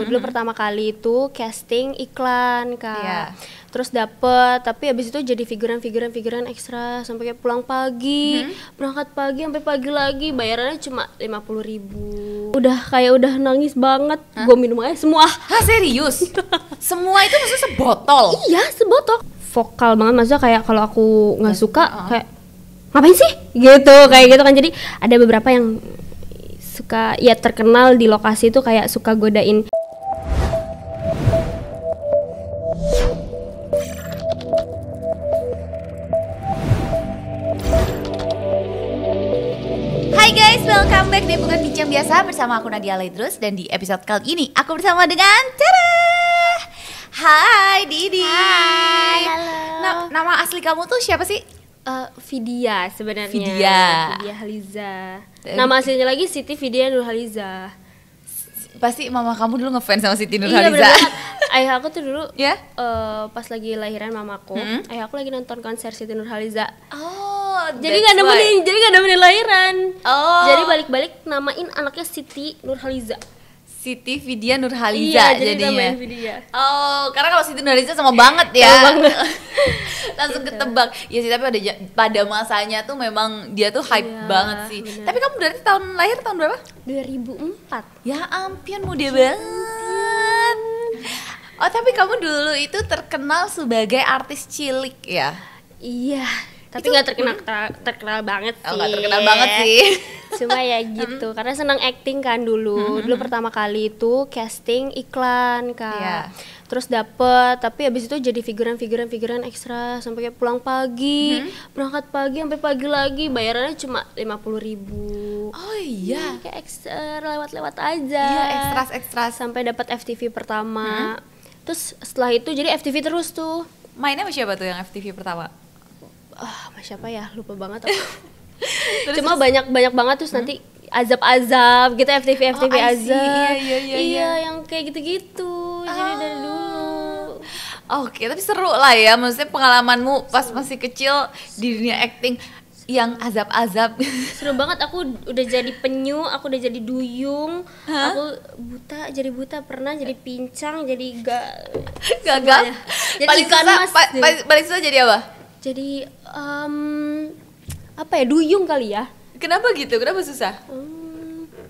Dulu pertama kali itu casting iklan Kak. Iya. Terus dapet, tapi abis itu jadi figuran ekstra sampai kayak pulang pagi, berangkat pagi sampai pagi lagi, bayarannya cuma 50.000. Udah nangis banget, gue minum aja semua. Hah, serius? Semua itu maksudnya sebotol? Iya, sebotol. Vokal banget, maksudnya kayak kalau aku nggak suka kayak ngapain sih? Gitu, kayak gitu kan. Jadi ada beberapa yang suka ya terkenal di lokasi itu kayak suka godain. Hai guys, welcome back di Bukan Bincang Biasa bersama aku Nadia Laidrus. Dan di episode kali ini aku bersama dengan Tara. Hai Didi. Hai, halo. Nama asli kamu tuh siapa sih? Vidya sebenarnya. Vidya Haliza. Nama aslinya lagi Siti Vidya Nurhaliza. Pasti mama kamu dulu ngefans sama Siti Iya Nurhaliza. bener banget. Ayah aku tuh dulu Ya? pas lagi lahiran mamaku, ayah aku lagi nonton konser Siti Nurhaliza. Oh, Jadi nggak nemenin lahiran. Oh. Jadi balik-balik namain anaknya Siti Nurhaliza. Siti Vidya Nurhaliza Iya, jadi jadinya. namain Vidya. Oh, karena kalau Siti Nurhaliza sama banget ya. Sama banget. Langsung ketebak. Ya sih, tapi pada masanya tuh memang dia tuh hype Iya, banget sih. bener. Tapi kamu berarti lahir tahun berapa? 2004. Ya ampun, muda banget. Oh, tapi kamu dulu itu terkenal sebagai artis cilik ya? Iya, tapi Itu- nggak terkenal banget sih. Oh, nggak terkenal banget sih. Cuma ya gitu, karena senang acting kan dulu. Dulu pertama kali itu casting iklan Kak. Iya. Terus dapet, tapi abis itu jadi figuran ekstra sampai kayak pulang pagi, berangkat pagi sampai pagi lagi, bayarannya cuma 50.000. Oh iya. Kayak ekstra lewat-lewat aja. Iya, ekstras. Sampai dapat FTV pertama. Terus setelah itu jadi FTV terus tuh. Mainnya sama siapa tuh yang FTV pertama? Sama siapa ya? Lupa banget aku. Cuma banyak banget terus nanti azab gitu FTV I see. azab. Iya. Yang kayak gitu-gitu. Jadi dari dulu. Oke, tapi seru lah ya. Maksudnya pengalamanmu pas masih kecil di dunia acting yang azab-azab. Seru banget, aku udah jadi penyu, aku udah jadi duyung. Aku jadi buta pernah, jadi pincang, jadi Gagal. Jadi Paling ikan susah, mas. paling susah jadi apa? Jadi apa ya, duyung kali ya. Kenapa gitu? Kenapa susah?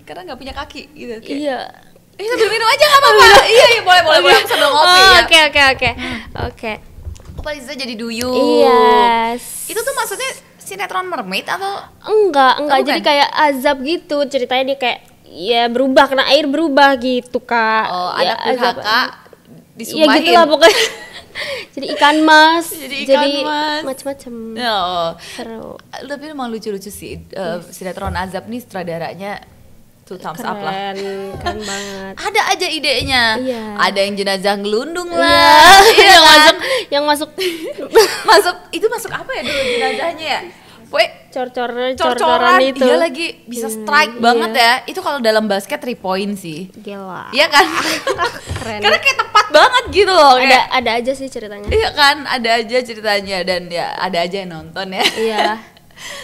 Karena nggak punya kaki gitu. Kayak, Iya. sambil minum aja nggak apa-apa. Iya, boleh. Aku sambil ngopi ya. Oke. Aku paling susah jadi duyung. Iya. Itu tuh maksudnya sinetron mermaid atau? Enggak, Oh, jadi bukan? kayak azab gitu. Ceritanya dia kayak ya berubah, kena air berubah gitu Kak. Oh, Ya, anak durhaka Iya disumpahin. gitulah pokoknya. Jadi ikan mas, Jadi ikan mas. macem-macem. Oh. Seru. Tapi emang lucu-lucu sih. Sinetron azab nih sutradaranya two thumbs up lah. Keren banget. Ada aja idenya. Iya. Ada yang jenazah ngelundung Iya, lah. Iya kan? yang masuk masuk apa ya dulu jenazahnya ya? Pokoknya cor-coran itu. Iya lagi bisa strike banget ya. Itu kalau dalam basket 3 point sih. Gila. Iya kan? Keren. Karena kayak tepat banget gitu loh. Kayak, Ada aja sih ceritanya. iya kan, ada aja ceritanya dan ya ada aja yang nonton ya. Iya.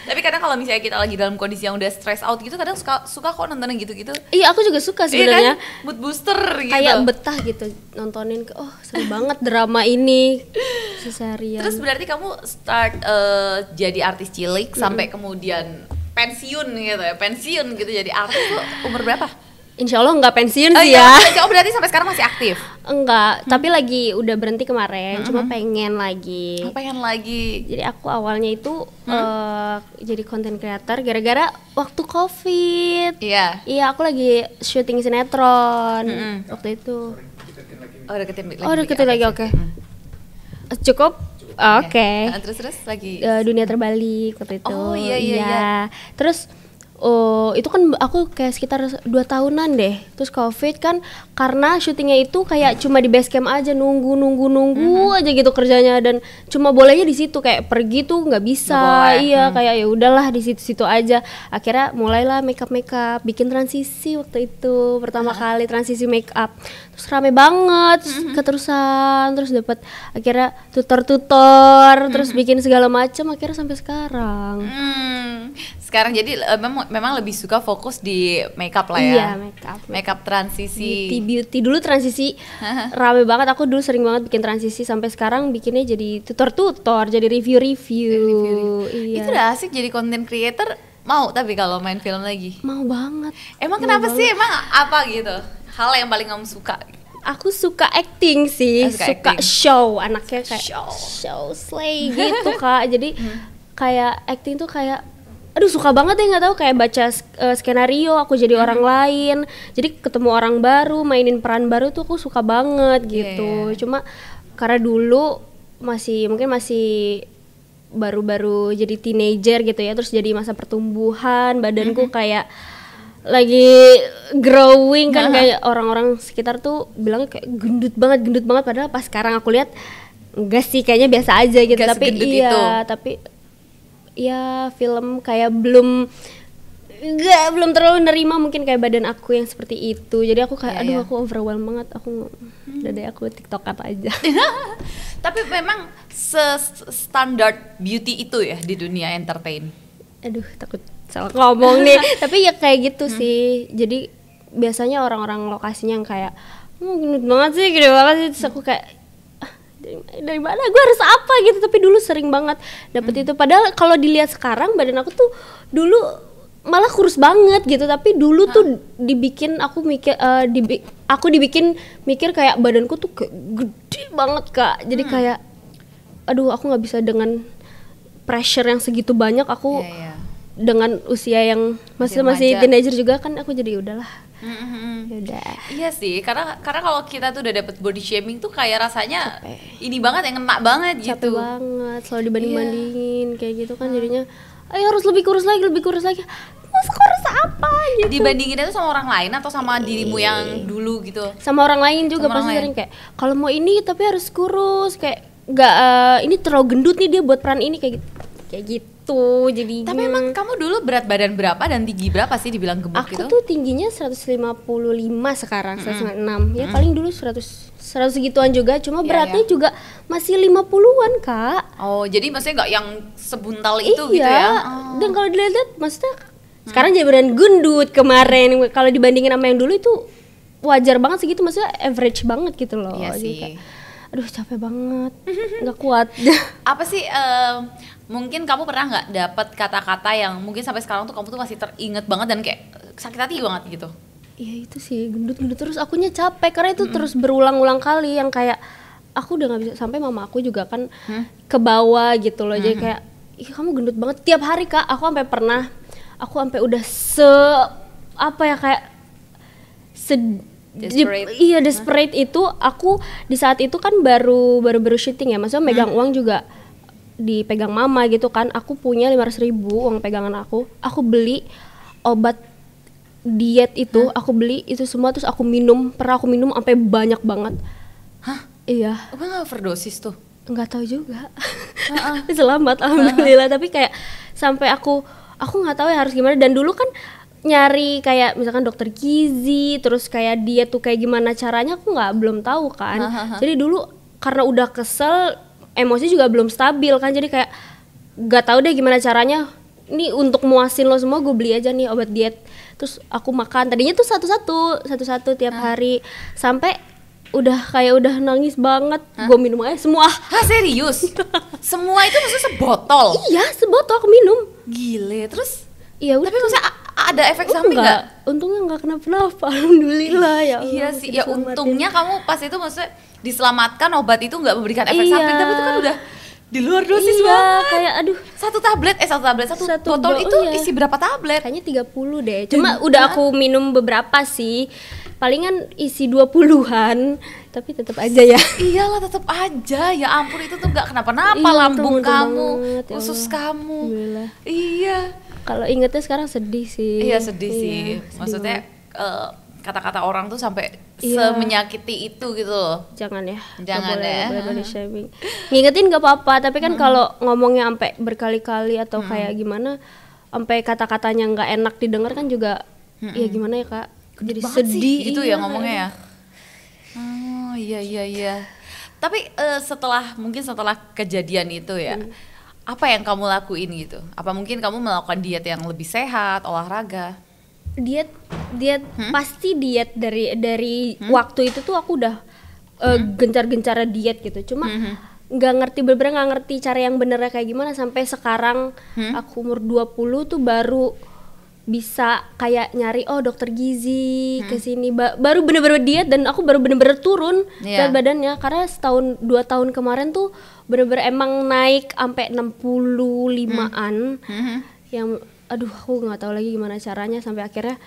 Tapi kadang kalau misalnya kita lagi dalam kondisi yang udah stress out gitu, kadang suka kok nonton yang gitu-gitu. Iya, aku juga suka Iya sebenarnya. kan? Mood booster gitu. Kayak betah gitu nontonin, seru banget drama ini seharian. Terus berarti kamu start jadi artis cilik sampai kemudian pensiun gitu jadi artis tuh umur berapa? Insya Allah nggak pensiun Oh sih iya, ya. oh berarti sampai sekarang masih aktif? Enggak, tapi lagi udah berhenti kemarin, cuma pengen lagi. Pengen lagi? Jadi aku awalnya itu jadi content creator gara-gara waktu COVID. Iya. Iya, aku lagi syuting sinetron waktu itu. Oh deketin lagi, oke. Cukup? Oke. Terus lagi? Dunia Terbalik waktu itu. Oh, iya. Terus itu kan aku kayak sekitar 2 tahunan deh. Terus COVID kan, karena syutingnya itu kayak cuma di base camp aja, nunggu aja gitu kerjanya, dan cuma bolehnya di situ, kayak pergi tuh nggak bisa. Nggak boleh. Iya, kayak ya udahlah di situ aja. Akhirnya mulailah make up, bikin transisi waktu itu pertama kali transisi make up. Terus rame banget, keterusan, terus dapat akhirnya tutor, terus bikin segala macam, akhirnya sampai sekarang. Sekarang jadi memang memang lebih suka fokus di makeup lah ya. Iya, Makeup transisi. Beauty dulu transisi rame banget. Aku dulu sering banget bikin transisi, sampai sekarang bikinnya jadi tutor, jadi review. Iya. Itu udah asik jadi content creator. Mau tapi kalau main film lagi. Mau banget. Emang kenapa sih? Emang apa gitu? Hal yang paling kamu suka? Aku suka acting sih, suka acting. show, anaknya kayak show slay gitu Kak. Jadi kayak acting tuh kayak aduh suka banget ya, nggak tahu, kayak baca skenario aku jadi orang lain, jadi ketemu orang baru, mainin peran baru tuh aku suka banget gitu. Cuma karena dulu mungkin masih baru-baru jadi teenager gitu ya, terus jadi masa pertumbuhan, badanku kayak lagi growing kan, kayak orang-orang sekitar tuh bilang kayak gendut banget, padahal pas sekarang aku lihat enggak sih, kayaknya biasa aja gitu. Gak tapi iya itu. Tapi ya film kayak belum terlalu nerima mungkin kayak badan aku yang seperti itu. Jadi aku kayak aku overwhelmed banget, aku udah deh aku TikTokan aja. Tapi memang standar beauty itu ya di dunia entertain. Aduh takut salah ngomong nih. Tapi ya kayak gitu sih. Jadi biasanya orang-orang lokasinya yang kayak gendut banget sih, gede banget sih. Terus aku kayak dari mana gue harus apa gitu. Tapi dulu sering banget dapet itu. Padahal kalau dilihat sekarang badan aku tuh dulu malah kurus banget gitu. Tapi dulu tuh dibikin aku mikir dibikin mikir kayak badanku tuh kayak gede banget Kak. Jadi kayak aduh aku nggak bisa dengan pressure yang segitu banyak. Aku dengan usia yang masih teenager juga kan, aku jadi udahlah. Yaudah. Iya sih, karena kalau kita tuh udah dapet body shaming tuh kayak rasanya ini banget, yang ngena banget gitu. Capek banget, selalu dibanding-bandingin kayak gitu kan, jadinya ayo harus lebih kurus lagi. Mas kurus apa gitu. Dibandingin itu sama orang lain atau sama dirimu yang dulu gitu? Sama orang lain juga pasti sering kayak kalau mau ini tapi harus kurus, kayak nggak ini terlalu gendut nih dia buat peran ini, kayak gitu jadinya. Tapi emang kamu dulu berat badan berapa dan tinggi berapa sih dibilang gemuk gitu? Aku tuh tingginya 155 sekarang, 156. Ya paling dulu 100 segituan juga, cuma beratnya juga masih 50-an Kak. Oh, jadi maksudnya nggak yang sebuntal itu gitu ya? Dan kalau dilihat maksudnya sekarang jadi beneran gendut kemarin. Kalau dibandingin sama yang dulu itu wajar banget segitu, maksudnya average banget gitu loh. Iya sih. Kayak, aduh capek banget, nggak kuat. Apa sih mungkin kamu pernah nggak dapat kata-kata yang mungkin sampai sekarang tuh kamu tuh masih teringat banget dan kayak sakit hati banget gitu? Iya itu sih, gendut terus akunya capek karena itu terus berulang-ulang kali, yang kayak aku udah nggak bisa, sampai mama aku juga kan ke bawah gitu loh. Jadi kayak ih kamu gendut banget tiap hari Kak. Aku sampai udah desperate itu. Aku di saat itu kan baru syuting ya, maksudnya megang uang juga dipegang mama gitu kan. Aku punya 500.000 uang pegangan aku beli obat diet itu, aku beli itu semua, terus aku minum sampai banyak banget. Hah? Iya. Apa nggak overdosis tuh? Nggak tahu juga. Selamat alhamdulillah. Tapi kayak sampai aku nggak tahu ya harus gimana. Dan dulu kan nyari kayak misalkan dokter gizi, terus kayak dia tuh kayak gimana caranya aku belum tahu kan. Jadi dulu karena udah kesel, emosi juga belum stabil kan, jadi kayak nggak tahu deh gimana caranya. Ini untuk muasin lo semua, gue beli aja nih obat diet, terus aku makan. Tadinya tuh satu-satu tiap hari, sampai udah nangis banget. Gue minum aja semua. Hah, serius? Semua itu maksudnya sebotol? Iya, sebotol aku minum. Gile, terus? Iya, tapi maksudnya ada efek samping nggak? Untungnya nggak kenapa-napa, alhamdulillah ya Allah. Iya sih, ya untungnya kamu pas itu maksudnya diselamatkan, obat itu nggak memberikan efek samping, tapi itu kan udah di luar dosis banget. Kayak aduh, satu botol itu isi berapa tablet? Kayaknya 30 deh. Cuma udah aku minum beberapa sih. Palingan isi 20-an, tapi tetap aja ya. Iyalah, tetap aja. Ya ampun, itu tuh nggak kenapa-napa, lambung kamu, usus kamu. Iya. Kalau ingetnya sekarang sedih sih. Iya, sedih sih. Maksudnya kata-kata orang tuh sampai semenyakiti itu gitu loh. Jangan ya. Jangan boleh body shaming. Ngingetin nggak apa-apa, tapi kan kalau ngomongnya sampai berkali-kali atau kayak gimana, sampai kata-katanya nggak enak didengar kan juga, ya gimana ya Kak? Jadi sedih gitu ya ngomongnya ya. Oh iya. Tapi setelah kejadian itu ya, apa yang kamu lakuin gitu? Apa mungkin kamu melakukan diet yang lebih sehat, olahraga? Diet pasti diet dari waktu itu tuh aku udah gencar-gencar diet gitu. Cuma nggak ngerti, bener-bener nggak ngerti cara yang benernya kayak gimana sampai sekarang aku umur 20 tuh baru bisa kayak nyari dokter gizi ke sini, baru bener-bener diet, dan aku baru bener-bener turun berat badannya, karena 2 tahun kemarin tuh bener-bener emang naik sampai 65-an yang aduh aku nggak tahu lagi gimana caranya, sampai akhirnya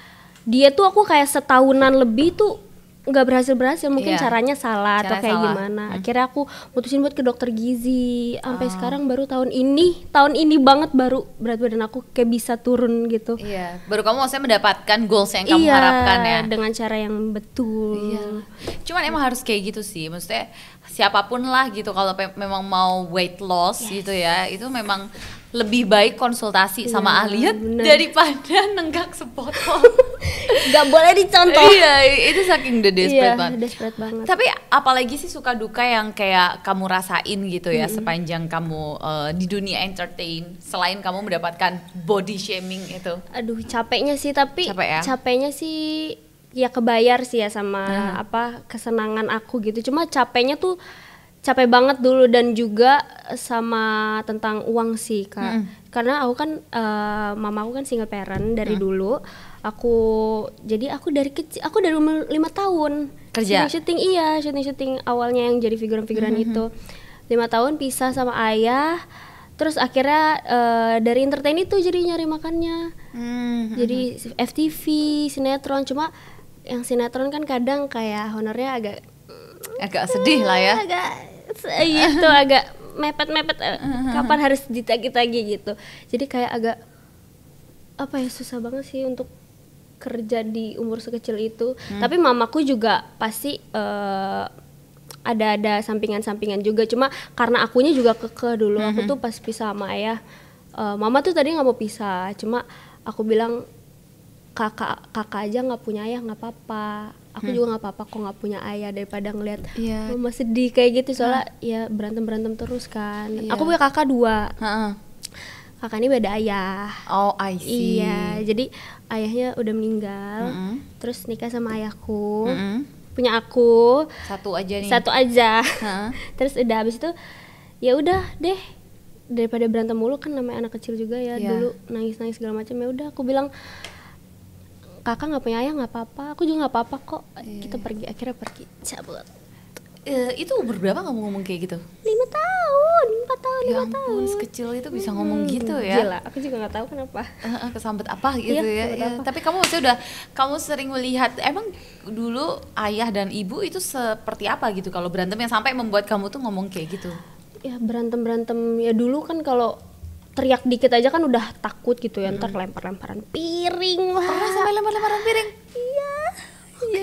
dia tuh aku kayak setahunan lebih tuh nggak berhasil mungkin caranya salah atau kayak gimana. Akhirnya aku mutusin buat ke dokter gizi, sampai sekarang baru tahun ini banget baru berat badan aku kayak bisa turun gitu. Iya, baru kamu maksudnya mendapatkan goals yang kamu harapkan ya, dengan cara yang betul. Cuman emang harus kayak gitu sih, maksudnya siapapun lah gitu kalau memang mau weight loss gitu ya, itu memang lebih baik konsultasi sama ahli daripada nenggak sebotol. Gak boleh dicontoh. Iya, itu saking desperate banget. Desperate banget. Tapi apalagi sih suka duka yang kayak kamu rasain gitu ya sepanjang kamu di dunia entertain, selain kamu mendapatkan body shaming itu? Aduh, capeknya sih, tapi capeknya sih ya kebayar sih ya sama kesenangan aku gitu. Cuma capeknya tuh capek banget dulu, dan juga sama tentang uang sih Kak. Karena aku kan mama aku kan single parent dari dulu. Aku dari kecil, aku dari umur 5 tahun kerja syuting awalnya yang jadi figuran-figuran itu. 5 tahun pisah sama ayah. Terus akhirnya dari entertain itu jadi nyari makannya. Jadi FTV, sinetron. Cuma yang sinetron kan kadang kayak honornya agak sedih lah ya. Agak mepet-mepet, kapan harus ditagi-tagi gitu. Jadi kayak agak susah banget sih untuk kerja di umur sekecil itu. Tapi mamaku juga pasti ada sampingan-sampingan juga. Cuma karena akunya juga kekeh dulu. Aku tuh pas pisah sama ayah, mama tuh tadi nggak mau pisah. Cuma aku bilang kakak aja nggak punya ayah nggak apa-apa. Aku juga nggak apa-apa kok nggak punya ayah, daripada ngeliat mama sedih kayak gitu, soalnya ya berantem terus kan. Aku punya kakak 2. Kakak ini beda ayah. Oh, I see. Iya, jadi ayahnya udah meninggal, terus nikah sama ayahku, punya aku satu aja nih. Terus udah habis itu ya udah deh, daripada berantem mulu kan, namanya anak kecil juga ya. Dulu nangis segala macam, ya udah aku bilang kakak nggak punya ayah nggak apa-apa, aku juga nggak apa-apa kok. Kita pergi, akhirnya pergi cabut. Itu umur berapa kamu ngomong kayak gitu? 4 tahun. Ya ampun, sekecil itu bisa ngomong gitu ya. Gila, aku juga nggak tahu kenapa. Kesambet apa gitu ya. Tapi kamu maksudnya kamu sering melihat emang dulu ayah dan ibu itu seperti apa gitu kalau berantem yang sampai membuat kamu tuh ngomong kayak gitu? Ya berantem ya dulu kan kalau teriak dikit aja kan udah takut gitu ya, ntar lempar-lemparan piring lah. Pernah sampai lempar-lemparan piring? Iya.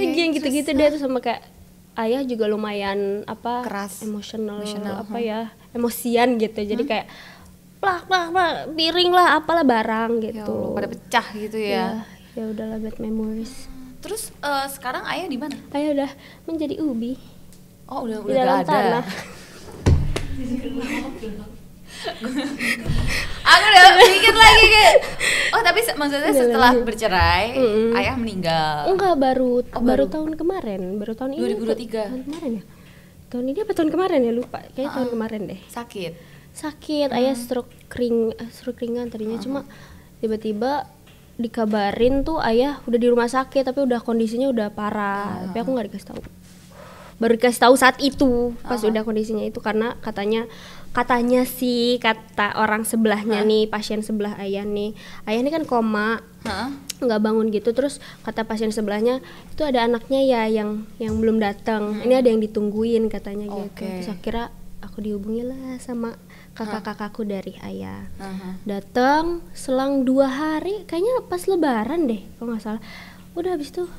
Yang gitu-gitu deh. Tuh sama kayak ayah juga lumayan keras, emosional emosian gitu. Jadi kayak plak piring lah, apalah barang gitu. Pada pecah gitu ya. Ya udahlah, bad memories. Terus sekarang ayah di mana? Ayah udah menjadi ubi. Oh, udah di dalam tanah. Aku udah mikir lagi kayak tapi maksudnya setelah bercerai ayah meninggal. Enggak, baru tahun kemarin, baru tahun ini. 2023. Tahun kemarin ya? Tahun ini apa tahun kemarin ya, lupa. Kayaknya tahun kemarin deh. Sakit, ayah stroke ringan tadinya. Cuma tiba-tiba dikabarin tuh ayah udah di rumah sakit, tapi udah kondisinya udah parah. Tapi aku nggak dikasih tahu. Baru dikasih tahu saat itu pas udah kondisinya itu, karena katanya sih, kata orang sebelahnya nih, pasien sebelah ayah nih kan koma, nggak bangun gitu. Terus kata pasien sebelahnya itu ada anaknya ya yang belum datang, ini ada yang ditungguin katanya gitu. Terus akhirnya aku dihubungi lah sama kakak-kakakku dari ayah. Datang selang 2 hari, kayaknya pas lebaran deh kalau nggak salah. Udah habis tuh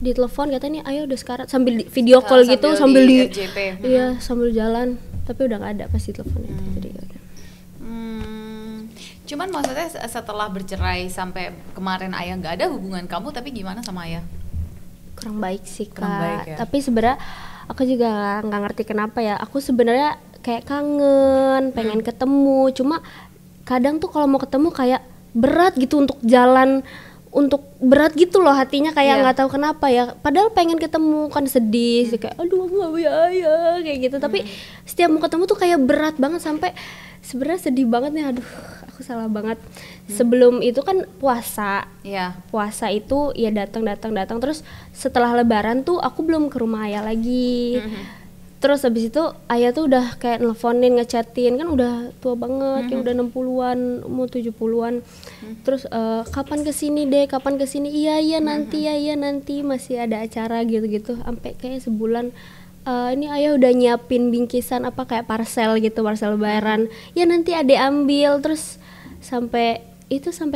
ditelepon katanya nih ayah udah sekarang, sambil video call gitu, sambil di RJP. Iya, sambil jalan, tapi udah nggak ada pas ditelepon itu. Jadi udah. Cuman maksudnya setelah bercerai sampai kemarin ayah nggak ada hubungan kamu, tapi gimana sama ayah? Kurang baik sih Kak. Ya? Tapi sebenarnya aku juga nggak ngerti kenapa ya. Aku sebenarnya kayak kangen, pengen ketemu. Cuma kadang tuh kalau mau ketemu kayak berat gitu untuk jalan, untuk berat gitu loh hatinya, kayak nggak tahu kenapa ya. Padahal pengen ketemu kan, sedih sih kayak aduh aku nggak punya ayah kayak gitu. Tapi setiap mau ketemu tuh kayak berat banget, sampai sebenarnya sedih banget nih. Aduh aku salah banget. Sebelum itu kan puasa. Puasa itu ya datang terus setelah lebaran tuh aku belum ke rumah ayah lagi. Terus habis itu ayah tuh udah kayak nelfonin, ngechatin, kan udah tua banget, kayak udah 60-an, mau 70-an. Terus kapan kesini deh, kapan kesini? Iya nanti masih ada acara gitu-gitu. Sampai kayak sebulan, ini ayah udah nyiapin bingkisan apa kayak parcel gitu, parcel lebaran. Ya nanti adek ambil. Terus sampai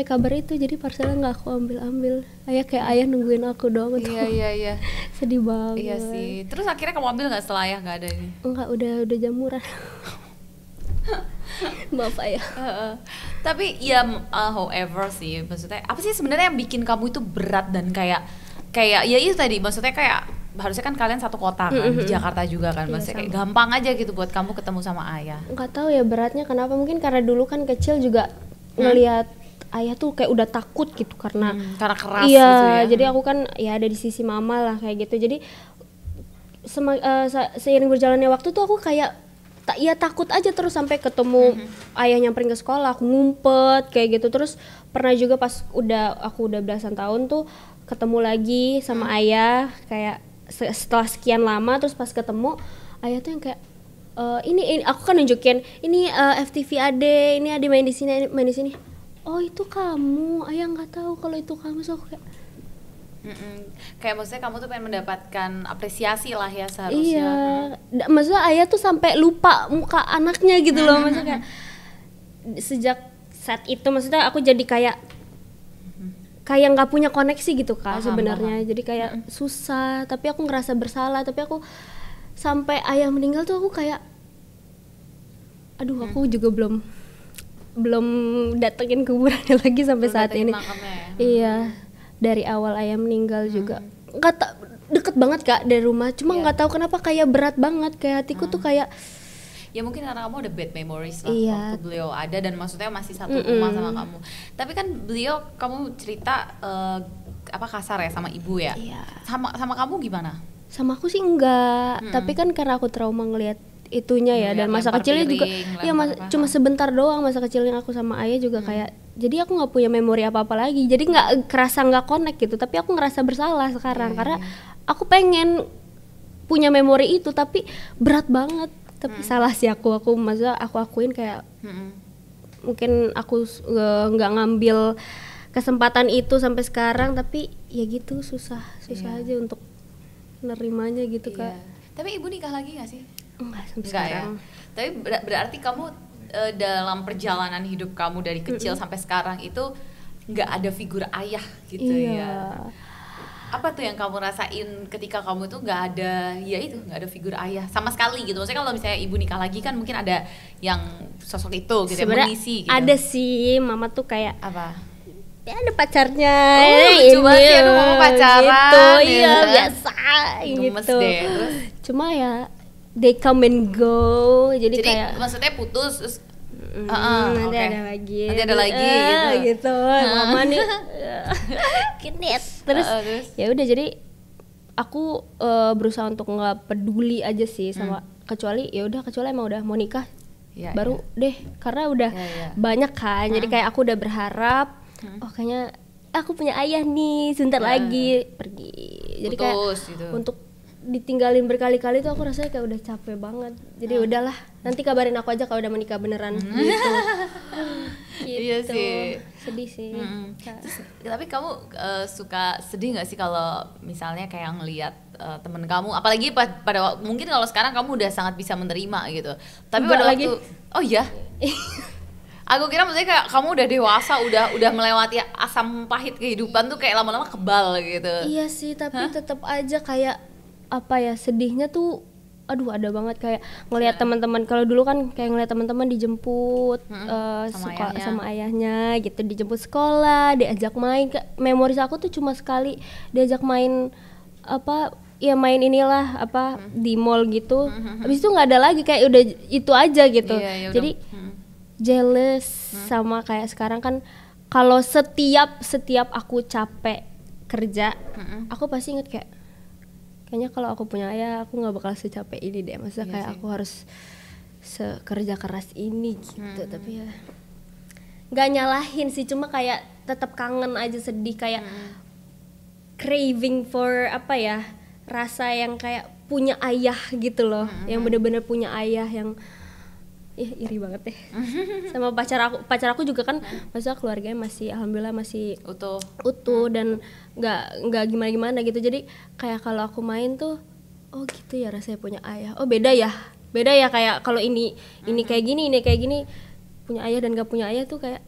kabar itu, jadi parcelnya nggak aku ambil. Ayah nungguin aku doang tuh. Iya. Sedih banget. Iya sih. Terus akhirnya kamu ambil nggak setelah ayah nggak ada ini? Enggak, udah jamuran. Maaf ayah. Tapi ya however sih, maksudnya apa sih sebenarnya yang bikin kamu itu berat dan kayak ya itu tadi, maksudnya kayak harusnya kan kalian satu kota kan, di Jakarta juga kan, maksudnya kayak gampang aja gitu buat kamu ketemu sama ayah. Nggak tahu ya beratnya kenapa, mungkin karena dulu kan kecil juga ngelihat ayah tuh kayak udah takut gitu karena keras gitu ya. Jadi aku kan ya ada di sisi mama lah kayak gitu. Jadi seiring berjalannya waktu tuh aku kayak takut aja terus, sampai ketemu ayah nyamperin ke sekolah aku ngumpet kayak gitu. Terus pernah juga pas aku udah belasan tahun tuh ketemu lagi sama ayah kayak setelah sekian lama. Terus pas ketemu ayah tuh yang kayak ini aku kan nunjukin ini FTV Ade, ini Ade main di sini. Oh itu kamu, ayah nggak tahu kalau itu kamu. So aku kayak kayak maksudnya kamu tuh pengen mendapatkan apresiasi lah ya seharusnya. Iya, maksudnya ayah tuh sampai lupa muka anaknya gitu loh. Maksudnya kayak sejak saat itu maksudnya aku jadi kayak nggak punya koneksi gitu Kak sebenarnya. Jadi kayak susah, tapi aku ngerasa bersalah. Tapi aku sampai ayah meninggal tuh aku kayak aduh aku juga belum datengin kuburannya lagi sampai saat ini. Iya, dari awal ayah meninggal juga deket banget Kak dari rumah. Cuma nggak tahu kenapa kayak berat banget, kayak hatiku tuh kayak ya mungkin karena kamu ada bad memories lah waktu beliau ada, dan maksudnya masih satu rumah sama kamu. Tapi kan beliau, kamu cerita apa kasar ya sama ibu ya? Sama kamu gimana? Sama aku sih enggak, tapi kan karena aku trauma ngelihat itunya ya, dan masa kecilnya juga ya cuma sebentar doang masa kecilnya aku sama ayah juga kayak, jadi aku nggak punya memori apa-apa lagi, jadi nggak kerasa nggak connect gitu. Tapi aku ngerasa bersalah sekarang karena aku pengen punya memori itu, tapi berat banget. Tapi salah sih aku maksudnya aku akuin kayak mungkin aku nggak ngambil kesempatan itu sampai sekarang. Tapi ya gitu, susah aja untuk nerimanya gitu Kak. Tapi ibu nikah lagi nggak sih? Enggak sampai sekarang. Ya? Tapi berarti kamu dalam perjalanan hidup kamu dari kecil sampai sekarang itu nggak ada figur ayah gitu ya? Apa tuh yang kamu rasain ketika kamu tuh nggak ada, ya itu nggak ada figur ayah sama sekali gitu? Maksudnya kalau misalnya ibu nikah lagi kan mungkin ada yang sosok itu gitu, yang mengisi gitu. Ada sih, mama tuh kayak apa? Ya ada pacarnya. Lucu banget ya, aduh mama pacaran gitu, iya biasa gemes gitu. Deh. Terus? Cuma ya they come and go, jadi kayak maksudnya putus terus nanti ada lagi gitu. Mama nih kinet terus ya udah, jadi aku berusaha untuk nggak peduli aja sih sama kecuali emang udah mau nikah baru deh, karena udah banyak kan. Jadi kayak aku udah berharap kayaknya aku punya ayah nih, sebentar lagi pergi. Jadi kayak gitu. Untuk ditinggalin berkali-kali tuh aku rasanya kayak udah capek banget. Jadi udahlah, nanti kabarin aku aja kalau udah menikah beneran gitu. Iya sih. Sedih sih. Terus, tapi kamu suka sedih nggak sih kalau misalnya kayak ngelihat temen kamu, apalagi pada mungkin kalau sekarang kamu udah sangat bisa menerima gitu. Tapi pada waktu oh iya. Aku kira maksudnya kayak kamu udah dewasa, udah melewati asam pahit kehidupan tuh kayak lama-lama kebal gitu. Iya sih, tapi tetap aja kayak apa ya, sedihnya tuh aduh ada banget kayak ngelihat teman-teman. Kalau dulu kan kayak ngelihat teman-teman dijemput sama ayahnya gitu, dijemput sekolah, diajak main. Memoris aku tuh cuma sekali diajak main apa ya main inilah apa di mall gitu. Habis itu nggak ada lagi, kayak udah itu aja gitu. Iya, ya udah. Jadi jealous sama kayak sekarang kan, kalau setiap aku capek kerja, aku pasti inget kayak kayaknya kalau aku punya ayah aku nggak bakal secapek ini deh. Maksudnya Iya kayak sih. aku harus sekerja keras ini gitu. Tapi ya nggak nyalahin sih, cuma kayak tetap kangen aja, sedih, kayak craving for apa ya, rasa yang kayak punya ayah gitu loh, yang bener-bener punya ayah yang iri banget deh. Sama pacar aku juga kan, maksudnya keluarganya masih alhamdulillah masih utuh dan nggak gimana gitu. Jadi kayak kalau aku main tuh, oh gitu ya rasanya punya ayah. Oh beda ya kayak kalau ini kayak gini, ini kayak gini, punya ayah dan gak punya ayah tuh kayak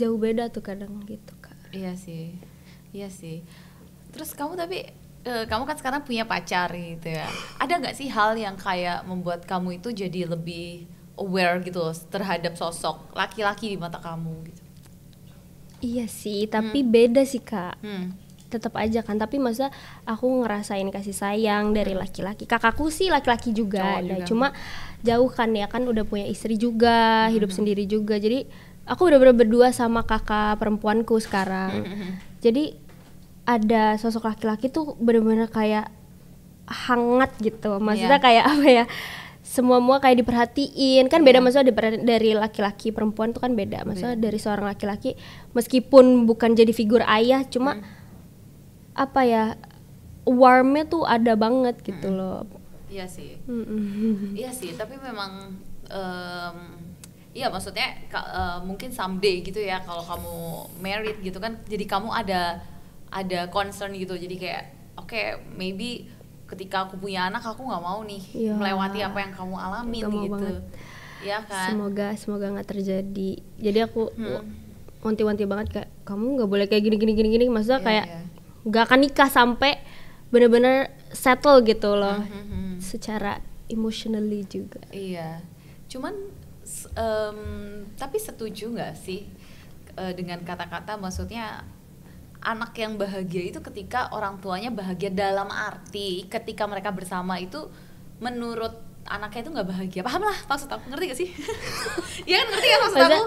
jauh beda tuh kadang gitu Kak. Iya sih. Terus kamu kamu kan sekarang punya pacar gitu ya. Ada nggak sih hal yang kayak membuat kamu itu jadi lebih aware gitu loh terhadap sosok laki-laki di mata kamu gitu? Iya sih, tapi beda sih Kak. Tetap aja kan, tapi masa aku ngerasain kasih sayang dari laki-laki. Kakakku sih laki-laki juga ada, cuma jauh kan ya, kan udah punya istri juga, hidup sendiri juga. Jadi aku udah berdua sama kakak perempuanku sekarang. Jadi ada sosok laki-laki tuh bener-bener kayak hangat gitu. Maksudnya kayak apa ya, semua kayak diperhatiin kan. Beda maksudnya dari laki-laki perempuan tuh kan beda. Maksudnya dari seorang laki-laki meskipun bukan jadi figur ayah, cuma apa ya, warmnya tuh ada banget gitu loh. Iya sih. Iya sih, tapi memang iya maksudnya mungkin someday gitu ya, kalau kamu married gitu kan, jadi kamu ada concern gitu. Jadi kayak oke, maybe ketika aku punya anak aku nggak mau nih melewati apa yang kamu alamin gitu. Ya kan? Semoga nggak terjadi. Jadi aku wanti-wanti banget kayak kamu nggak boleh kayak gini. Maksudnya kayak nggak akan nikah sampai benar-benar settle gitu loh, secara emotionally juga. Iya. Cuman tapi setuju nggak sih dengan kata-kata, maksudnya anak yang bahagia itu ketika orang tuanya bahagia, dalam arti ketika mereka bersama itu menurut anaknya itu nggak bahagia. Paham lah maksud aku, ngerti gak sih? Iya kan, ngerti kan maksud aku?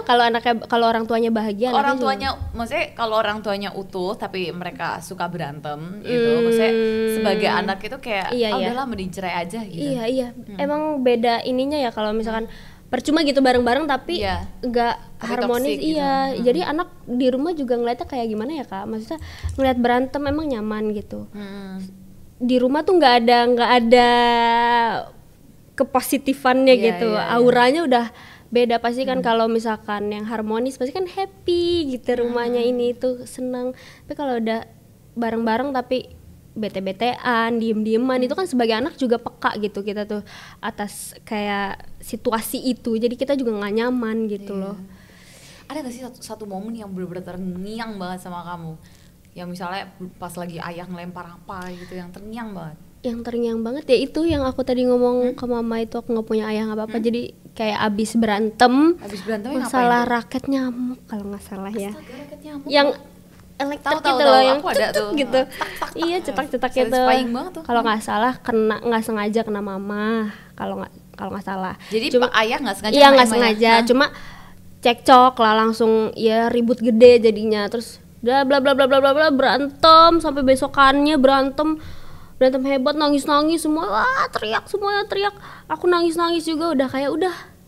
Kalau orang tuanya bahagia, orang tuanya juga. Maksudnya kalau orang tuanya utuh tapi mereka suka berantem gitu, maksudnya sebagai anak itu kayak udahlah mending cerai aja gitu. Iya. Emang beda ininya ya, kalau misalkan percuma gitu bareng-bareng tapi nggak harmonis. Iya, jadi anak di rumah juga ngeliatnya kayak gimana ya Kak? Maksudnya ngeliat berantem emang nyaman gitu. Di rumah tuh nggak ada kepositifannya gitu. Auranya udah beda pasti kan. Kalau misalkan yang harmonis pasti kan happy gitu, rumahnya ini tuh senang. Tapi kalau udah bareng-bareng tapi bete-betean, diem-dieman, itu kan sebagai anak juga peka gitu kita tuh atas kayak situasi itu. Jadi kita juga nggak nyaman gitu loh. Ada gak sih satu momen yang bener-bener terngiang banget sama kamu? Yang misalnya pas lagi ayah ngelempar apa gitu yang terngiang banget? Yang terngiang banget ya itu yang aku tadi ngomong ke mama itu, aku nggak punya ayah nggak apa-apa. Jadi kayak abis berantem masalah raket nyamuk kalau nggak salah ya. Raket nyamuk. Yang elektrik gitu loh, yang tuh gitu. Iya, cetak-cetak gitu. Kalau nggak salah nggak sengaja kena mama. Kalau nggak salah. Jadi cuma ayah nggak sengaja? Iya nggak sengaja. Cuma cekcok lah langsung, ya ribut gede jadinya. Terus bla bla bla bla bla bla berantem sampai besokannya berantem hebat, nangis semua. Wah, semuanya teriak. Aku nangis juga, udah kayak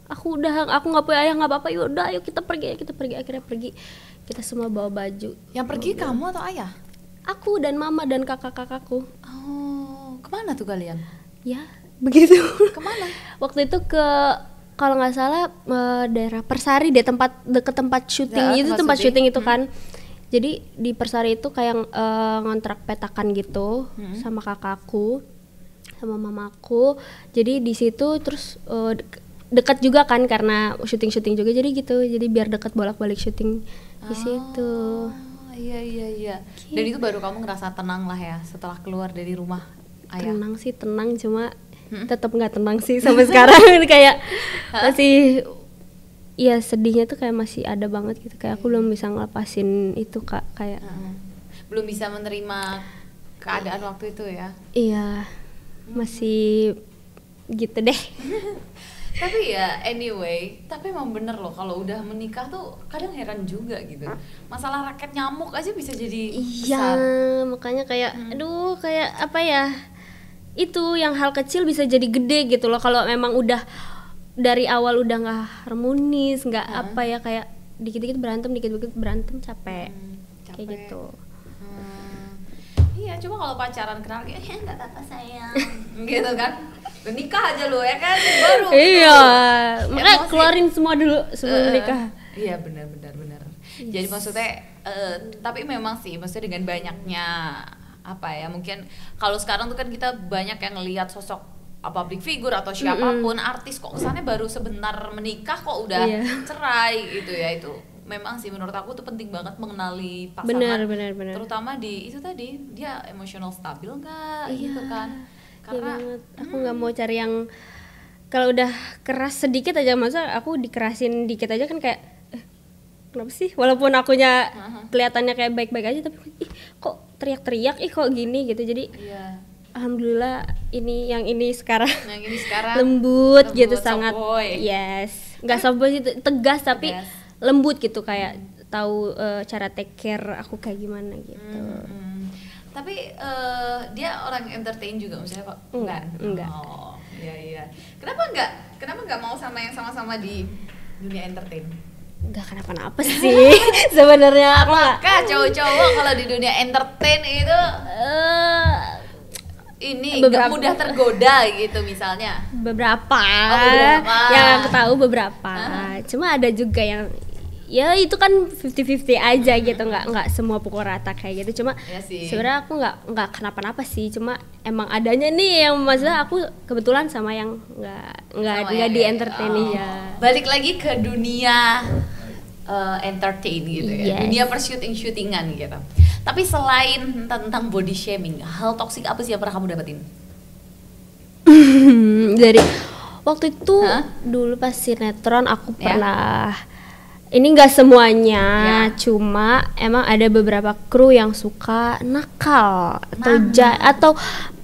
aku nggak punya ayah, nggak apa-apa, yaudah ayo kita pergi. Akhirnya pergi, kita semua bawa baju. Yang pergi kamu atau ayah? Aku dan mama dan kakakku. Oh, kemana tuh kalian? Ya begitu. Kemana? Waktu itu ke, kalau nggak salah daerah Persari deh, deket tempat syuting itu, tempat syuting itu kan. Jadi di Persari itu kayak ngontrak petakan gitu sama kakakku sama mamaku. Jadi di situ terus dekat juga kan karena syuting juga, jadi gitu. Jadi biar dekat bolak-balik syuting di situ. Iya. Dan itu baru kamu ngerasa tenang lah ya setelah keluar dari rumah ayah. Tenang cuma tetap nggak tenang sih sampai sekarang. Kayak masih, iya sedihnya tuh kayak masih ada banget gitu. Kayak aku belum bisa ngelepasin itu Kak, kayak belum bisa menerima keadaan waktu itu ya. Iya, masih gitu deh. Tapi ya anyway, tapi emang bener loh kalau udah menikah tuh kadang heran juga gitu. Masalah raket nyamuk aja bisa jadi Iya, besar. makanya kayak aduh, kayak apa ya, itu yang hal kecil bisa jadi gede gitu loh kalau memang udah dari awal udah nggak harmonis, nggak apa ya, kayak dikit-dikit berantem capek. Capek. Kayak gitu. Iya, cuma kalau pacaran kenal kayak nggak apa-apa sayang, gitu kan. Udah nikah aja lo ya kan, baru. Iya, makanya Emosi. keluarin semua dulu sebelum menikah. Iya benar. Jadi maksudnya, tapi memang sih, maksudnya dengan banyaknya apa ya, mungkin kalau sekarang tuh kan kita banyak yang ngelihat sosok public figure atau siapapun artis kok kesannya baru sebentar menikah kok udah cerai gitu ya. Itu memang sih menurut aku tuh penting banget mengenali pasangan, Benar. terutama di itu tadi dia emosional stabil nggak gitu kan, karena aku nggak mau cari yang kalau udah keras sedikit aja, masa aku dikerasin dikit aja kan kayak kenapa sih, walaupun akunya kelihatannya kayak baik-baik aja tapi kok teriak-teriak, kok gini gitu. Jadi alhamdulillah yang ini sekarang lembut gitu, sangat yes, nggak soft boy itu tegas tapi lembut gitu, kayak tahu cara take care aku kayak gimana gitu. Tapi dia orang entertain juga misalnya kok? Enggak. Oh, iya. Kenapa enggak mau sama yang sama-sama di dunia entertain? Enggak kenapa-napa sih sebenarnya. Apakah cowok-cowok kalau di dunia entertain itu ini nggak mudah tergoda gitu misalnya? Beberapa. Yang aku tahu beberapa. Cuma ada juga yang ya itu kan 50-50 aja gitu, nggak semua pukul rata kayak gitu. Cuma sebenarnya aku nggak kenapa-napa sih, cuma emang adanya nih yang maksudnya aku kebetulan sama yang nggak di entertain ya. Balik lagi ke dunia entertain gitu ya, dunia syutingan gitu. Tapi selain tentang body shaming, hal toksik apa sih yang pernah kamu dapetin? Dari waktu itu dulu pas sinetron aku pernah, ini nggak semuanya, cuma emang ada beberapa kru yang suka nakal atau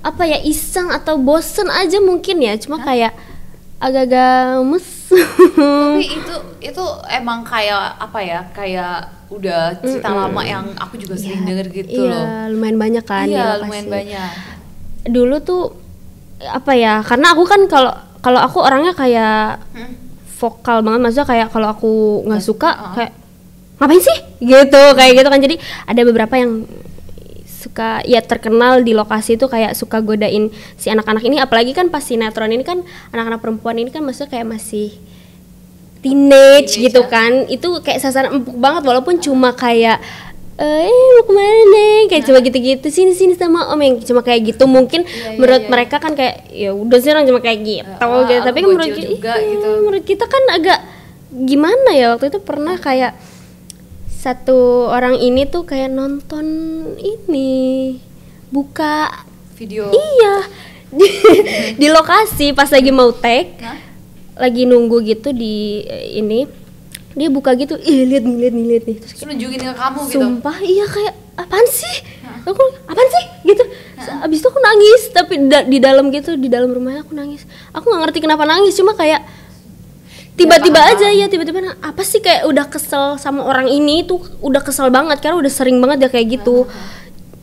apa ya, iseng atau bosen aja mungkin ya, cuma kayak agak-agak Tapi itu emang kayak apa ya, kayak udah cerita lama yang aku juga sering denger gitu loh. Lumayan banyak kan. Iya, lumayan banyak. Dulu tuh apa ya, karena aku kan kalau aku orangnya kayak vokal banget, maksudnya kayak kalau aku nggak suka kayak ngapain sih gitu, kayak gitu kan. Jadi ada beberapa yang suka ya terkenal di lokasi itu kayak suka godain si anak-anak ini, apalagi kan pas sinetron ini kan anak-anak perempuan ini kan maksudnya kayak masih teenage gitu kan. Itu kayak sasaran empuk banget, walaupun cuma kayak mau kemana nih, kayak coba gitu-gitu, sini sama om, yang cuma kayak gitu. Mungkin menurut mereka kan kayak ya udah sih orang cuma kayak gitu gitu, tapi kan menurut kita kan agak gimana ya. Waktu itu pernah kayak satu orang ini tuh kayak nonton ini, buka video di lokasi pas lagi mau take, lagi nunggu gitu di ini, dia buka gitu, lihat nih, terus nunjukin ke kamu gitu. Sumpah iya, kayak apaan sih? Aku apaan sih gitu. Abis itu aku nangis, tapi di dalam gitu, di dalam rumahnya aku nangis. Aku nggak ngerti kenapa nangis, cuma kayak tiba-tiba aja ya, tiba-tiba apa sih, kayak udah kesel sama orang ini tuh, udah kesel banget karena udah sering banget dia kayak gitu.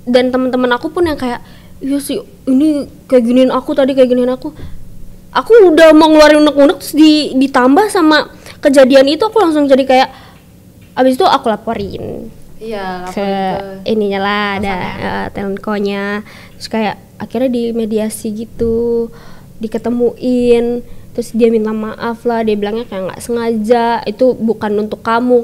Dan teman-teman aku pun yang kayak iya sih, ini kayak giniin aku tadi, kayak giniin aku udah mau ngeluarin unek-unek, terus ditambah sama kejadian itu, aku langsung jadi kayak, abis itu aku laporin ke ininya lah, ada telkonya. Terus kayak akhirnya dimediasi gitu, diketemuin, terus dia minta maaf lah, dia bilangnya kayak nggak sengaja, itu bukan untuk kamu,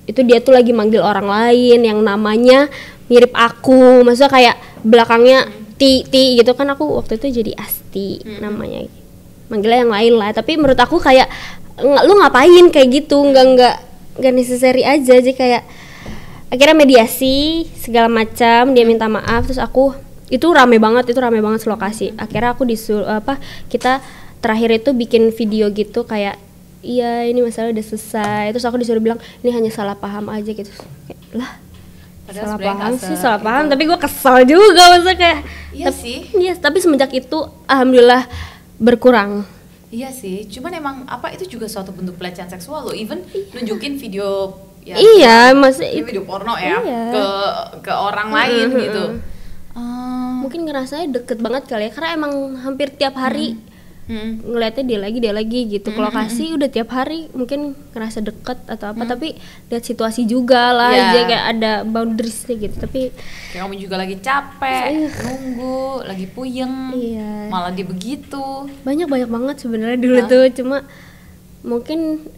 itu dia tuh lagi manggil orang lain yang namanya mirip aku, maksudnya kayak belakangnya Ti gitu kan, aku waktu itu jadi Asti namanya, manggilnya yang lain lah. Tapi menurut aku kayak lu ngapain kayak gitu, nggak necessary aja. Jadi kayak akhirnya mediasi segala macam, dia minta maaf, terus aku itu rame banget lokasi. Akhirnya aku disuruh kita terakhir itu bikin video gitu kayak iya ini masalah udah selesai, terus aku disuruh bilang ini hanya salah paham aja gitu. Kayak, lah Padahal salah sebenarnya paham nggak sih, salah paham, itu. tapi gue kesal juga maksudnya kayak Iya sih. iya, tapi semenjak itu alhamdulillah berkurang. Iya sih, cuman emang apa itu juga suatu bentuk pelecehan seksual loh, even nunjukin video ya Iya, maksudnya ini itu video porno ya iya. ke orang lain gitu. mungkin ngerasanya deket banget kali ya, karena emang hampir tiap hari ngeliatnya dia lagi gitu ke lokasi, udah tiap hari mungkin ngerasa deket atau apa, tapi lihat situasi juga lah, Iya. aja kayak ada boundariesnya gitu, tapi Kayak kamu juga lagi capek, nunggu, lagi puyeng, Iya. malah dia begitu. banyak banget sebenarnya dulu tuh, cuma mungkin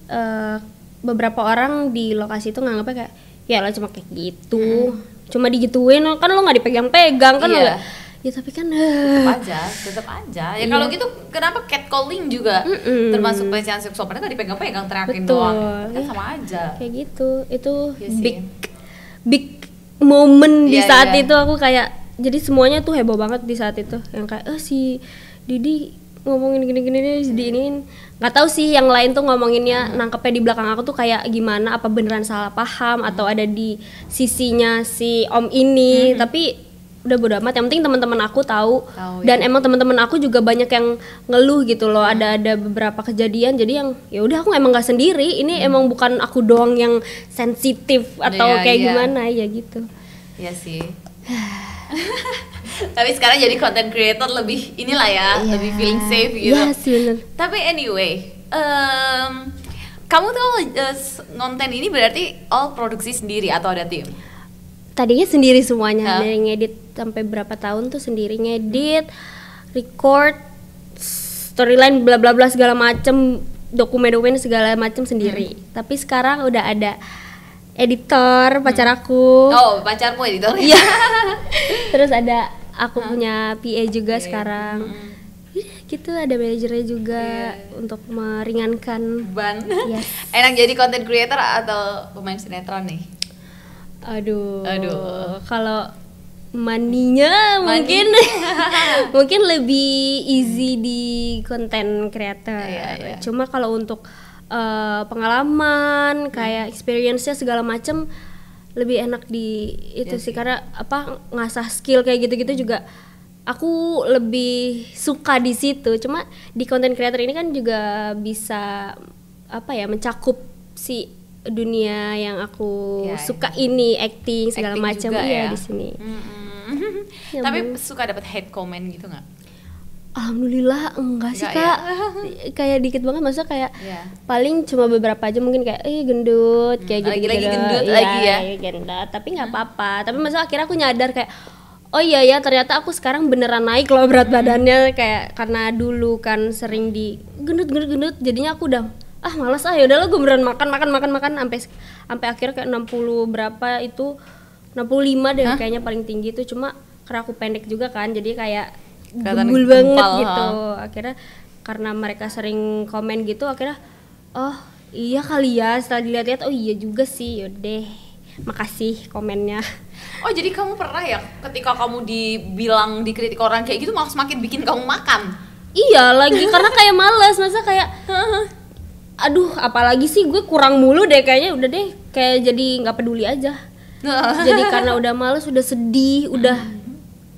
beberapa orang di lokasi itu nganggapnya kayak ya lo cuma kayak gitu, cuma digituin kan, lo nggak dipegang-pegang kan, Iya. lo ya tapi kan Tetap aja. Ya kalau gitu kenapa catcalling juga termasuk pelecehan seksual? Padahal nggak dipegang-pegang, teriakin Betul. doang. Kan Iya. sama aja. kayak gitu, itu Iya sih. big moment di Iya, saat iya. itu, aku kayak jadi semuanya tuh heboh banget di saat itu, yang kayak si Didi ngomongin gini-gini nih, diinin. Nggak tahu sih yang lain tuh ngomonginnya nangkepnya di belakang aku tuh kayak gimana, apa beneran salah paham atau ada di sisinya si om ini, tapi udah bodo amat, yang penting teman-teman aku tahu. Dan emang teman-teman aku juga banyak yang ngeluh gitu loh, ada beberapa kejadian, jadi yang ya udah aku emang nggak sendiri, ini emang bukan aku doang yang sensitif atau Iya, kayak iya. gimana ya gitu. Iya sih. Tapi sekarang jadi content creator lebih inilah ya, lebih feeling safe gitu. Yes, bener. Tapi anyway, kamu tuh ngonten ini berarti all produksi sendiri atau ada tim? Tadinya sendiri semuanya, dari ngedit sampai berapa tahun tuh sendiri ngedit, record, storyline bla bla bla segala macem, dokumen segala macem sendiri. Tapi sekarang udah ada editor, pacar aku. Oh, pacarmu editor? Iya. Terus ada aku punya PA juga sekarang. Gitu, ada manajernya juga untuk meringankan Ban. Yes. Enak jadi content creator atau pemain sinetron nih? Aduh. Aduh. Kalau maninya mungkin mungkin lebih easy di content creator. Iya. Cuma kalau untuk pengalaman kayak experience-nya segala macem lebih enak di itu sih, karena apa ngasah skill kayak gitu-gitu juga aku lebih suka di situ. Cuma di content creator ini kan juga bisa apa ya, mencakup si dunia yang aku suka ini, acting segala macam ya di sini. Ya, tapi suka dapat hate comment gitu nggak? Alhamdulillah enggak sih, Kak. Kayak dikit banget, maksudnya kayak paling cuma beberapa aja, mungkin kayak gendut kayak gitu, lagi gendut lagi ya. Gendut, tapi nggak apa-apa. Tapi maksudnya akhirnya aku nyadar kayak oh iya ya, ternyata aku sekarang beneran naik loh berat badannya, kayak karena dulu kan sering di gendut jadinya aku udah malas ya udahlah, gue beneran makan sampai akhirnya kayak 60 berapa itu, 65 deh kayaknya paling tinggi itu. Cuma karena aku pendek juga kan, jadi kayak gembul banget gitu. Akhirnya karena mereka sering komen gitu, akhirnya oh iya kali ya, setelah dilihat-lihat oh iya juga sih, yaudah makasih komennya. Oh jadi kamu pernah ya ketika kamu dibilang dikritik orang kayak gitu malah semakin bikin kamu makan? Iya lagi, karena kayak males, masa kayak aduh apalagi sih, gue kurang mulu deh kayaknya, udah deh kayak jadi nggak peduli aja. Jadi karena udah males, udah sedih, udah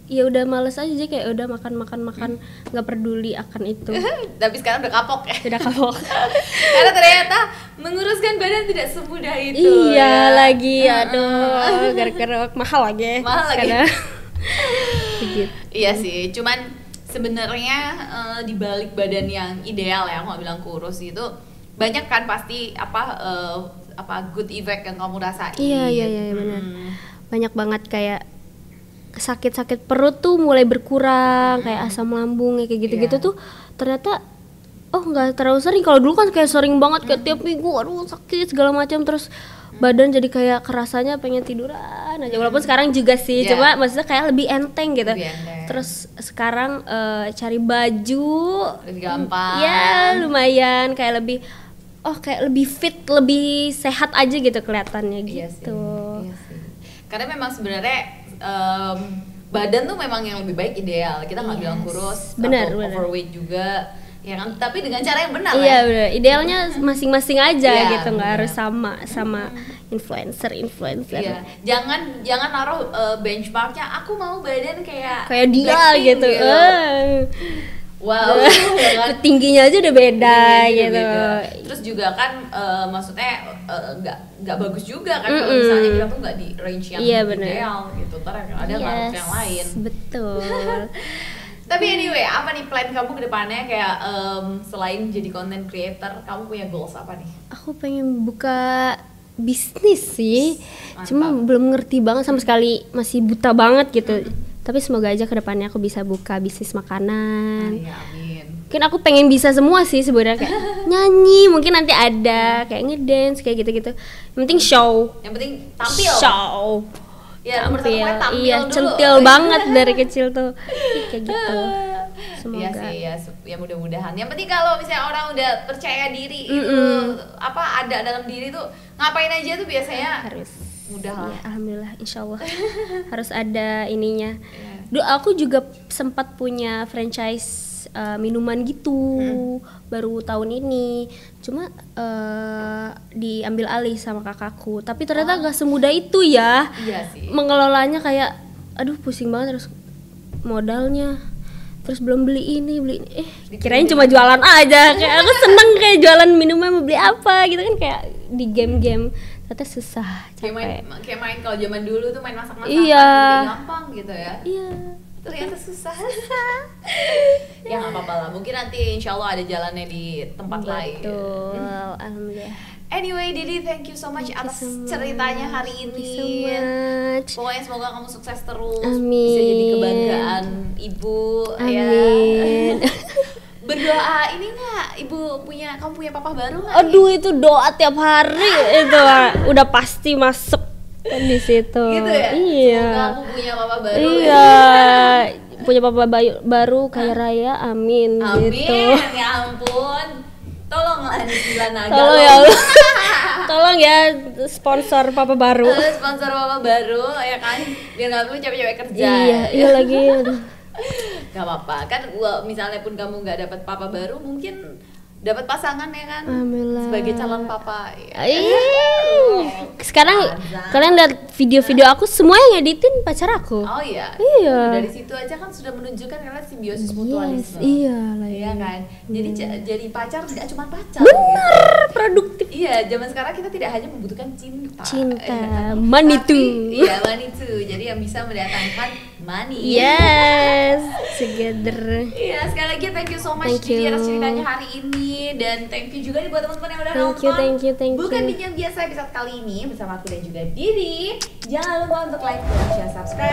ya udah males aja, jadi kayak udah makan nggak peduli akan itu. Tapi sekarang udah kapok ya? Udah kapok. Karena ternyata menguruskan badan tidak semudah itu. Iya lagi, aduh gara-gara mahal lagi. Mahal lagi. Begitu. Iya sih, cuman sebenarnya di balik badan yang ideal ya, aku nggak bilang kurus itu, banyak kan pasti apa good effect yang kamu rasain. Iya benar. Banyak banget kayak sakit perut tuh mulai berkurang, kayak asam lambung kayak gitu-gitu tuh ternyata nggak terlalu sering. Kalau dulu kan kayak sering banget, kayak tiap minggu aduh sakit segala macam, terus badan jadi kayak kerasanya pengen tiduran aja, walaupun sekarang juga sih, cuma maksudnya kayak lebih enteng gitu. Terus sekarang cari baju lebih gampang. Ya lumayan, kayak lebih kayak lebih fit, lebih sehat aja gitu kelihatannya gitu. Iya sih. Karena memang sebenarnya badan tuh memang yang lebih baik ideal. Kita nggak bilang kurus, benar. overweight juga. ya kan, tapi dengan cara yang benar. Iya ya. benar, idealnya masing-masing aja Iya, gitu, nggak benar. harus sama influencer. Iya, jangan naruh benchmarknya aku mau badan kayak Kayak dia Blackpink gitu. Wow, ya kan? Tingginya aja udah beda Tingginya juga gitu. beda. Terus juga kan maksudnya nggak bagus juga kan kalau misalnya kita tuh nggak di range yang Iya, benar. ideal gitu. Ntar ada ngaruh yang lain. Betul. Tapi anyway, apa nih plan kamu ke depannya kayak selain jadi content creator, kamu punya goals apa nih? Aku pengen buka bisnis sih. Mantap. Cuma belum ngerti banget sama sekali, masih buta banget gitu. Tapi semoga aja kedepannya aku bisa buka bisnis makanan. Iya, amin. Mungkin aku pengen bisa semua sih sebenarnya, kayak nyanyi, mungkin nanti ada kayak ngedance kayak gitu-gitu. Yang penting show. Yang penting tampil. Show. Ya, nomor satu pokoknya tampil Iya, dulu. centil banget dari kecil tuh. Kayak gitu. Semoga. Iya sih, ya mudah-mudahan. Yang penting kalau misalnya orang udah percaya diri itu apa ada dalam diri tuh ngapain aja tuh biasanya Harus mudah lah. ya, alhamdulillah, insyaallah harus ada ininya. Iya. Duh, aku juga sempat punya franchise minuman gitu baru tahun ini, cuma diambil alih sama kakakku. Tapi ternyata gak semudah itu ya. Iya sih. Mengelolanya, kayak aduh pusing banget, terus modalnya, terus belum beli ini kirain cuma jualan aja. Kayak aku seneng kayak jualan minuman, mau beli apa gitu kan, kayak di game-game. Ternyata susah, capek. Kayak main kalau zaman dulu tuh main masak-masakan Iya. lebih gampang gitu ya. Iya. Ternyata susah. Ya nggak apa-apa lah. Mungkin nanti insya Allah ada jalannya di tempat lain. Betul, alhamdulillah. Anyway, Didi, thank you so much Thank you atas so much. ceritanya hari Thank ini. you so much. Pokoknya semoga kamu sukses terus, Amin. bisa jadi kebanggaan ibu. Ya. Amin. Berdoa ini nggak, kamu punya papa baru nggak? Aduh, itu doa tiap hari itu udah pasti masuk di situ. Gitu ya? Iya. Semoga aku punya papa baru. Iya. Punya papa baru kaya raya, amin. Amin, Gitu. ya ampun. Tolonglah nih Gila Naga. Tolong ya Allah. Tolong ya sponsor papa baru. Sponsor papa baru ya kan, biar nggak perlu capek-capek kerja. Iya lagi. Aduh. Gak apa-apa kan, misalnya pun kamu nggak dapat papa baru, mungkin dapat pasangan ya kan. Alhamdulillah. Sebagai calon papa ya. Sekarang Azan. kalian lihat video-video aku, semua yang editin pacar aku. Oh iya. Iya. Dari situ aja kan sudah menunjukkan kalian simbiosis mutualisme. Iya lah. Iya kan. Jadi jadi pacar tidak cuma pacar. Bener, produktif. Iya, zaman sekarang kita tidak hanya membutuhkan cinta. Cinta, Iya kan? money Tapi, too. Iya, money too. Jadi yang bisa mendatangkan money. Yes, together. Iya, sekali lagi thank you so much Thank Didi you. atas ceritanya hari ini, dan thank you juga nih buat teman-teman yang udah Thank you, nonton. thank you. Bukan Didi yang biasa episode kali ini bersama aku dan juga Didi. Jangan lupa untuk like, share, subscribe